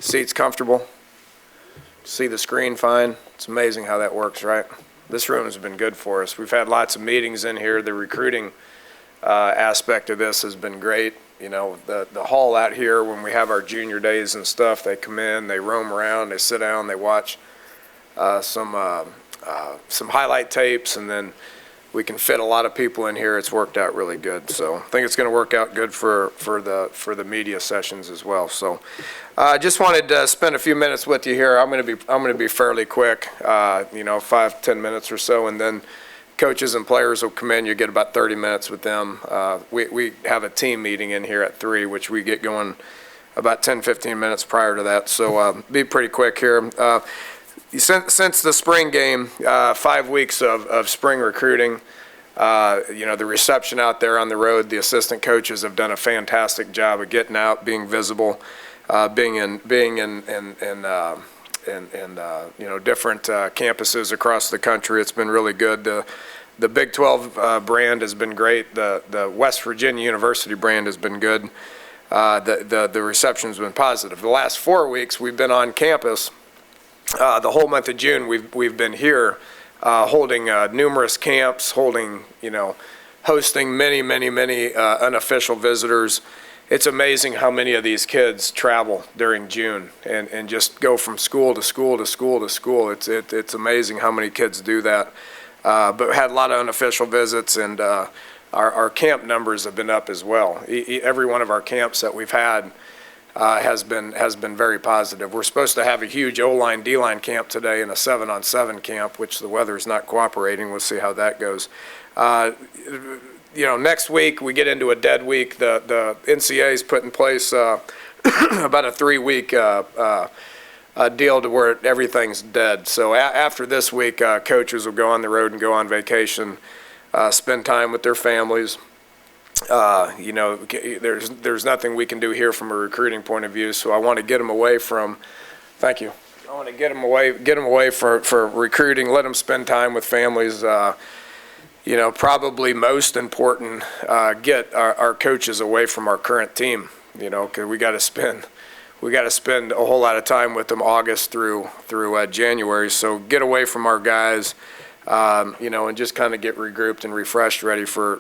Seat's comfortable. See the screen fine. It's amazing how that works, right? This room has been good for us. We've had lots of meetings in here. The recruiting aspect of this has been great. You know, the hall out here, when we have our junior days and stuff, they come in, they roam around, they sit down, they watch some highlight tapes, and then we can fit a lot of people in here. It's worked out really good. So I think it's going to work out good for the media sessions as well. So I just wanted to spend a few minutes with you here. I'm going to be fairly quick, 5-10 minutes or so, and then coaches and players will come in. You get about 30 minutes with them. We have a team meeting in here at 3, which we get going about 10-15 minutes prior to that. So be pretty quick here. Since the spring game, 5 weeks of spring recruiting, the reception out there on the road, the assistant coaches have done a fantastic job of getting out, being visible, being in different campuses across the country. It's been really good. The Big 12 brand has been great. The West Virginia University brand has been good. The reception's been positive. The last 4 weeks we've been on campus. The whole month of June we've been here holding numerous camps, hosting many unofficial visitors. It's amazing how many of these kids travel during June and just go from school to school to school to school. It's amazing how many kids do that. But we had a lot of unofficial visits, and our camp numbers have been up as well. Every one of our camps that we've had has been very positive. We're supposed to have a huge O-line, D-line camp today and a 7-on-7 camp, which the weather's not cooperating. We'll see how that goes. Next week we get into a dead week. The NCAA's put in place about a 3-week deal to where everything's dead. So after this week, coaches will go on the road and go on vacation, spend time with their families. There's nothing we can do here from a recruiting point of view, so I want to get them away from, thank you. I want to get them away for recruiting, let them spend time with families. Probably most important, get our coaches away from our current team, because we got to spend a whole lot of time with them August through January. So get away from our guys. And just kind of get regrouped and refreshed, ready for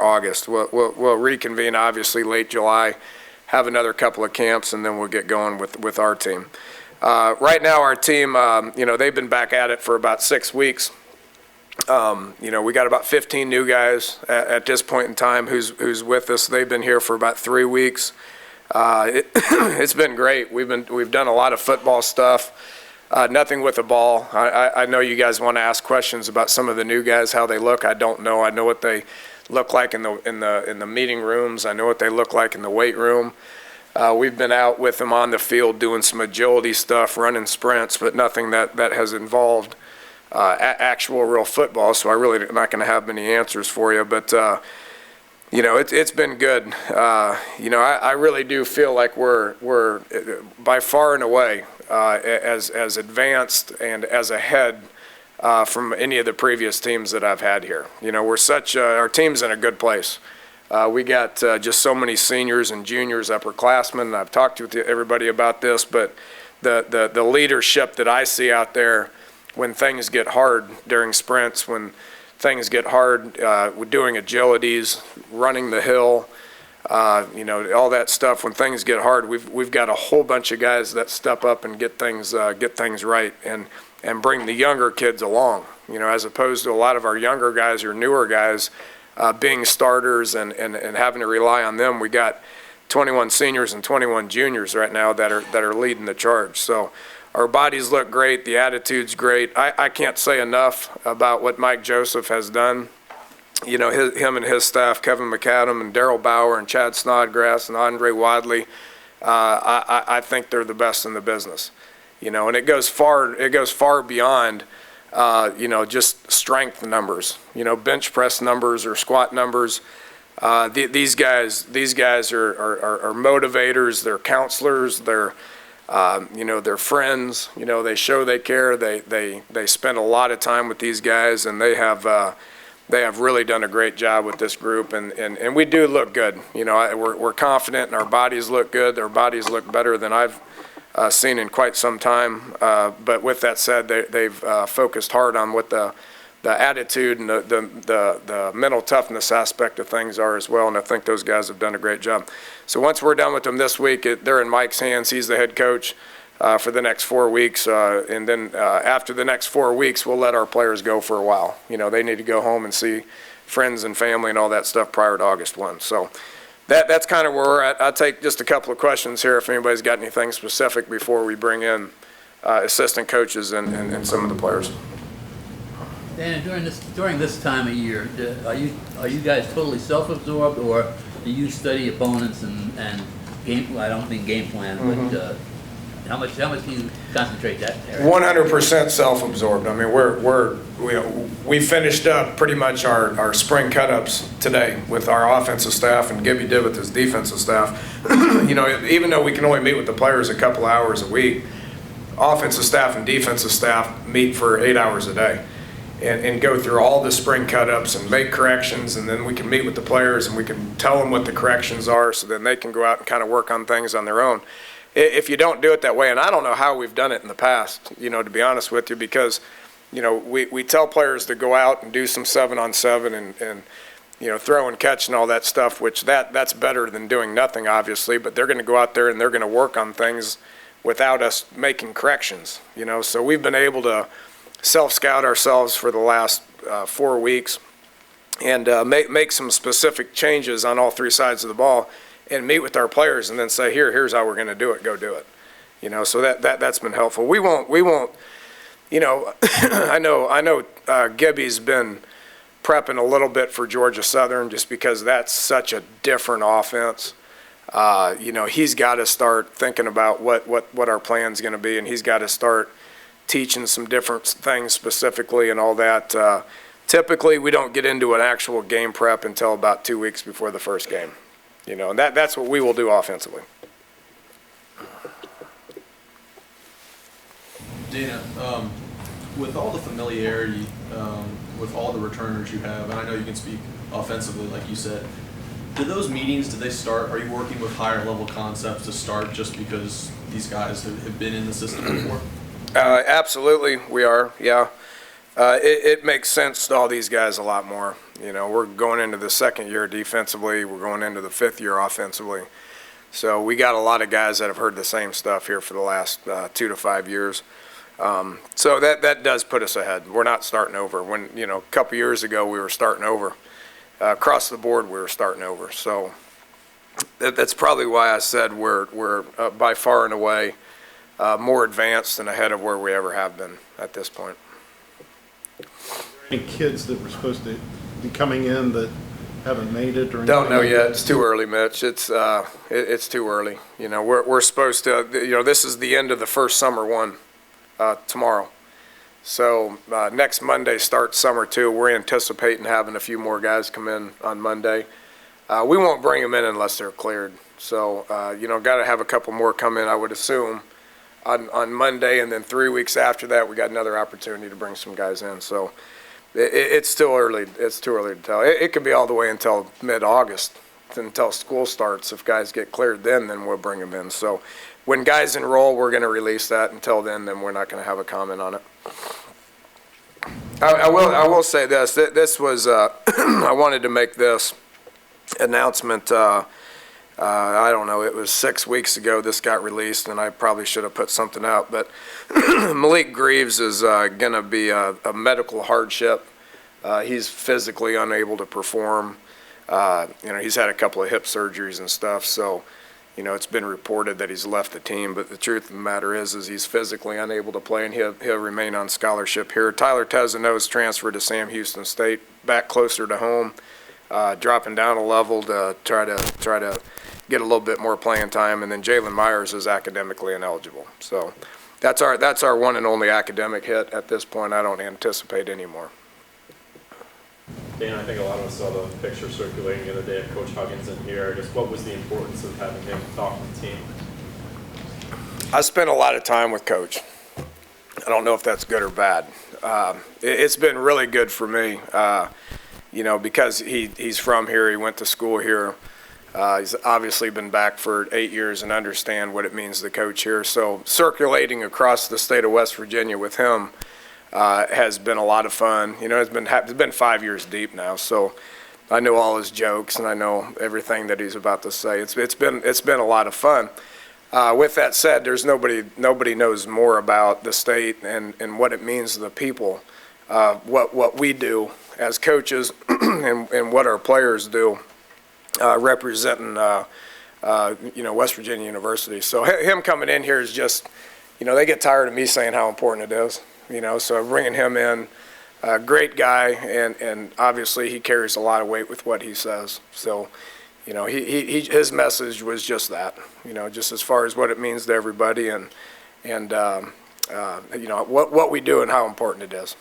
August. We'll reconvene, obviously, late July, have another couple of camps, and then we'll get going with our team. Right now, our team, they've been back at it for about 6 weeks. We got about 15 new guys at this point in time who's with us. They've been here for about 3 weeks. It's been great. We've done a lot of football stuff. Nothing with the ball. I know you guys want to ask questions about some of the new guys, how they look. I don't know. I know what they look like in the meeting rooms. I know what they look like in the weight room. We've been out with them on the field doing some agility stuff, running sprints, but nothing that has involved actual real football. So I really am not going to have many answers for you. But it's been good. I really do feel like we're by far and away as advanced and as ahead from any of the previous teams that I've had here. Our team's in a good place. We got just so many seniors and juniors, upperclassmen. I've talked to everybody about this, but the leadership that I see out there when things get hard during sprints, when things get hard with doing agilities, running the hill, all that stuff. When things get hard, we've got a whole bunch of guys that step up and get things right and bring the younger kids along. As opposed to a lot of our younger guys or newer guys being starters and having to rely on them. We got 21 seniors and 21 juniors right now that are leading the charge. So our bodies look great. The attitude's great. I can't say enough about what Mike Joseph has done. Him and his staff, Kevin McAdam and Darryl Bauer and Chad Snodgrass and Andre Wadley, I think they're the best in the business. And it goes far beyond, just strength numbers, bench press numbers or squat numbers. These guys are motivators. They're counselors. They're friends. They show they care. They spend a lot of time with these guys, and they have really done a great job with this group, and we do look good. We're confident, and our bodies look good. Our bodies look better than I've seen in quite some time. But with that said, they've focused hard on what the attitude and the mental toughness aspect of things are as well, and I think those guys have done a great job. So once we're done with them this week, they're in Mike's hands. He's the head coach for the next 4 weeks, and then after the next 4 weeks, we'll let our players go for a while. They need to go home and see friends and family and all that stuff prior to August 1. So that's kind of where we're at. I'll take just a couple of questions here if anybody's got anything specific before we bring in assistant coaches and some of the players. Dan, during this time of year, are you guys totally self-absorbed, or do you study opponents and game? Well, I don't mean game plan, but how much do you concentrate that area? 100% self-absorbed. I mean, we finished up pretty much our spring cut-ups today with our offensive staff and Gibby did with his defensive staff. Even though we can only meet with the players a couple hours a week, offensive staff and defensive staff meet for 8 hours a day. And go through all the spring cut-ups and make corrections, and then we can meet with the players and we can tell them what the corrections are so then they can go out and kind of work on things on their own. If you don't do it that way, and I don't know how we've done it in the past, to be honest with you, because, we tell players to go out and do some 7-on-7 and throw and catch and all that stuff, which that's better than doing nothing, obviously, but they're going to go out there and they're going to work on things without us making corrections, so we've been able to self-scout ourselves for the last 4 weeks and make some specific changes on all 3 sides of the ball and meet with our players and then say, here's how we're going to do it, go do it. So that's been helpful. We won't, I know Gibby's been prepping a little bit for Georgia Southern just because that's such a different offense. He's got to start thinking about what our plan's going to be, and he's got to start teaching some different things specifically and all that. Typically, we don't get into an actual game prep until about 2 weeks before the first game, and that's what we will do offensively. Dana, with all the familiarity, with all the returners you have, and I know you can speak offensively, like you said, do those meetings, do they start, are you working with higher level concepts to start just because these guys have been in the system before? Absolutely, we are, yeah. It makes sense to all these guys a lot more. We're going into the second year defensively. We're going into the 5th year offensively. So we got a lot of guys that have heard the same stuff here for the last 2 to 5 years. So that does put us ahead. We're not starting over. When, a couple years ago we were starting over. Across the board we were starting over. So that's probably why I said we're by far and away more advanced and ahead of where we ever have been at this point. Any kids that were supposed to be coming in that haven't made it or anything? Don't know yet. It's too early, Mitch. It's too early. We're supposed to. This is the end of the first summer one tomorrow. So next Monday starts summer 2. We're anticipating having a few more guys come in on Monday. We won't bring them in unless they're cleared. So got to have a couple more come in, I would assume, on Monday, and then 3 weeks after that, we got another opportunity to bring some guys in. So it's still early. It's too early to tell. It could be all the way until mid-August, until school starts. If guys get cleared then we'll bring them in. So when guys enroll, we're going to release that. Until then we're not going to have a comment on it. I will say this. This was I wanted to make this announcement. I don't know, it was 6 weeks ago this got released, and I probably should have put something out, but Malik Greaves is going to be a medical hardship. He's physically unable to perform. He's had a couple of hip surgeries and stuff, so, it's been reported that he's left the team, but the truth of the matter is he's physically unable to play, and he'll remain on scholarship here. Tyler Tezano's transferred to Sam Houston State, back closer to home, dropping down a level to try to get a little bit more playing time, and then Jalen Myers is academically ineligible. So that's our one and only academic hit at this point. I don't anticipate any more. Dan, I think a lot of us saw the picture circulating the other day of Coach Huggins in here. I guess what was the importance of having him talk to the team? I spent a lot of time with Coach. I don't know if that's good or bad. It's been really good for me, because he's from here. He went to school here. He's obviously been back for 8 years and understand what it means to coach here. So circulating across the state of West Virginia with him has been a lot of fun. You know, it's been 5 years deep now, so I know all his jokes and I know everything that he's about to say. It's been a lot of fun. With that said, there's nobody knows more about the state and what it means to the people, what we do as coaches and what our players do, representing West Virginia University. So him coming in here is just, they get tired of me saying how important it is. So bringing him in, great guy, and obviously he carries a lot of weight with what he says. So, his message was just that, just as far as what it means to everybody and what we do and how important it is.